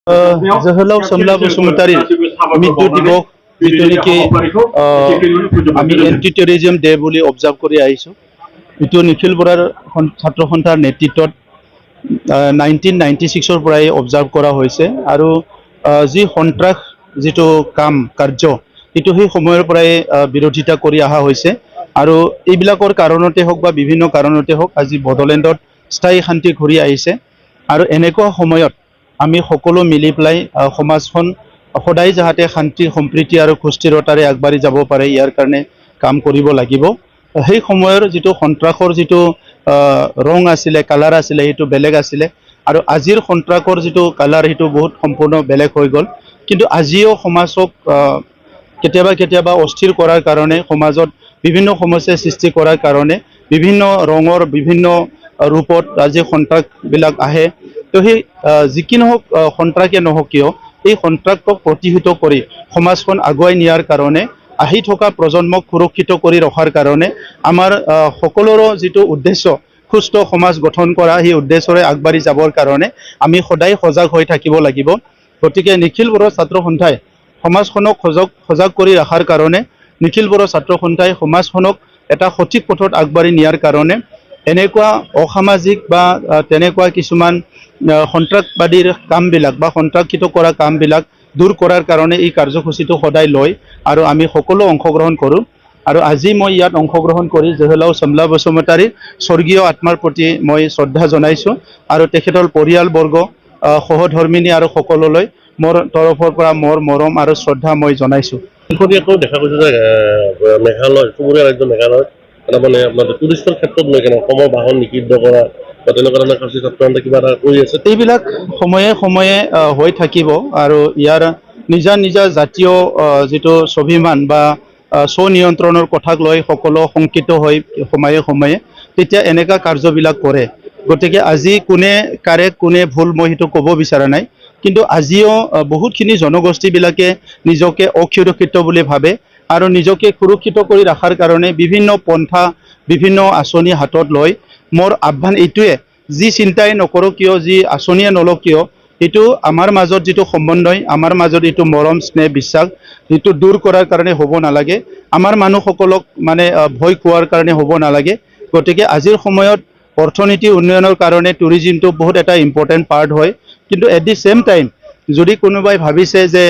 जोहोलाव सोमला बसुमतारी मृत्यु दिवस जितु नेকি আমি एन्टी टेररिज्म डे বুলি অবজার্ভ কৰি আহিছো। ইটো নিখিল বৰাৰ ছাত্ৰ সন্থাৰ নেতৃত্বত 1996 পৰাই অবজাৰ্ভ কৰা হৈছে আৰু যি সন্ত্ৰাস যিটো কাম কাৰ্য ইটো সেই সময়ৰ পৰাই বিৰোধিতা কৰি অহা হৈছে আৰু এইবিলাকৰ কাৰণতে হওক বা বিভিন্ন কাৰণতে হওক আজি বড়োলেণ্ডত স্থায়ী শান্তি ঘূৰি আহিছে আৰু এনেকুৱা সময়ত আমি সকলো মিলি পেলাই সমাজখন সদায় যাতে শান্তি সম্প্ৰীতি আৰু সুস্থিৰতাৰে আগবাঢ়ি যাব পাৰে ইয়াৰ কাৰণে কাম কৰিব লাগিব। সেই সময়ৰ যিটো সন্ত্ৰাসৰ যিটো ৰং আছিলে কালাৰ আছিলে সেইটো বেলেগ আছিলে আৰু আজিৰ সন্ত্ৰাসৰ যিটো কালাৰ সেইটো বহুত সম্পূৰ্ণ বেলেগ হৈ গ'ল। কিন্তু আজিও সমাজক কেতিয়াবা কেতিয়াবা অস্থিৰ কৰাৰ কাৰণে সমাজত বিভিন্ন সমস্যা সৃষ্টি কৰাৰ কাৰণে বিভিন্ন ৰঙৰ বিভিন্ন ৰূপত আজি সন্ত্ৰাসবিলাক আহে। তো সেই যি কি নহওক সন্ত্ৰাসে নহওক কিয় এই সন্ত্ৰাসক প্ৰতিহত কৰি সমাজখন আগুৱাই নিয়াৰ কাৰণে আহি থকা প্ৰজন্মক সুৰক্ষিত কৰি ৰখাৰ কাৰণে আমাৰ সকলোৰে যিটো উদ্দেশ্য সুস্থ সমাজ গঠন কৰা সেই উদ্দেশ্যৰে আগবাঢ়ি যাবৰ কাৰণে আমি সদায় সজাগ হৈ থাকিব লাগিব। গতিকে নিখিল বড়ো ছাত্ৰ সন্থাই সমাজখনক সজাগ কৰি ৰখাৰ কাৰণে নিখিল বড়ো ছাত্ৰ সন্থাই সমাজখনক এটা সঠিক পথত আগবাঢ়ি নিয়াৰ কাৰণে এনেকুৱা অসামাজিক বা তেনেকুৱা কিছুমান সন্ত্ৰাসবাদীৰ কামবিলাক বা সন্ত্ৰাসিত কৰা কামবিলাক দূৰ কৰাৰ কাৰণে এই কাৰ্যসূচীটো সদায় লয় আৰু আমি সকলো অংশগ্ৰহণ কৰোঁ। আৰু আজি মই ইয়াত অংশগ্ৰহণ কৰি জহলাও চমলা বসুমতাৰীৰ স্বৰ্গীয় আত্মাৰ প্ৰতি মই শ্ৰদ্ধা জনাইছোঁ আৰু তেখেতৰ পৰিয়ালবৰ্গ সহধৰ্মিনী আৰু সকলোলৈ মোৰ তৰফৰ পৰা মোৰ মৰম আৰু শ্ৰদ্ধা মই জনাইছোঁ। দেখা গৈছে যে মেঘালয় চুবুৰীয়া ৰাজ্য মেঘালয় মানে আপোনাৰ টুৰিষ্টৰ ক্ষেত্ৰত লৈ কেনে অসমৰ বাহন নিষিদ্ধ কৰা বা তেনেকুৱা ধৰণৰ ছাত্ৰ কিবা এটা কৰি আছে। এইবিলাক সময়ে সময়ে হৈ থাকিব আৰু ইয়াৰ নিজা নিজা জাতীয় যিটো স্বাভিমান বা স্বনিয়ন্ত্ৰণৰ কথাক লৈ সকলো শংকিত হৈ সময়ে সময়ে তেতিয়া এনেকুৱা কাৰ্যবিলাক কৰে। গতিকে আজি কোনে কাৰেক্ট কোনে ভুল মই সেইটো ক'ব বিচৰা নাই, কিন্তু আজিও বহুতখিনি জনগোষ্ঠীবিলাকে নিজকে অসুৰক্ষিত বুলি ভাবে আৰু নিজকে সুৰক্ষিত কৰি ৰখাৰ কাৰণে বিভিন্ন পন্থা বিভিন্ন আঁচনি হাতত লৈ মোৰ আহ্বান এইটোৱে, যি চিন্তাই নকৰোঁ কিয় যি আঁচনিয়ে নলওঁ কিয় এইটো আমাৰ মাজত যিটো সম্বন্ধই আমাৰ মাজত এইটো মৰম স্নেহ বিশ্বাস সেইটো দূৰ কৰাৰ কাৰণে হ'ব নালাগে, আমাৰ মানুহসকলক মানে ভয় খোৱাৰ কাৰণে হ'ব নালাগে। গতিকে আজিৰ সময়ত অৰ্থনীতি উন্নয়নৰ কাৰণে টুৰিজিমটো বহুত এটা ইম্পৰ্টেণ্ট পাৰ্ট হয়, কিন্তু এট দি ছেম টাইম যদি কোনোবাই ভাবিছে যে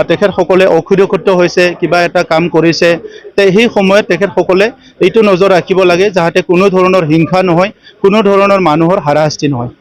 তেখেতসকলে অসুৰক্ষিত হৈছে কিবা এটা কাম কৰিছে তে সেই সময়ত তেখেতসকলে এইটো নজৰ ৰাখিব লাগে যাতে কোনো ধৰণৰ হিংসা নহয়, কোনো ধৰণৰ মানুহৰ হাৰাশাস্তি নহয়।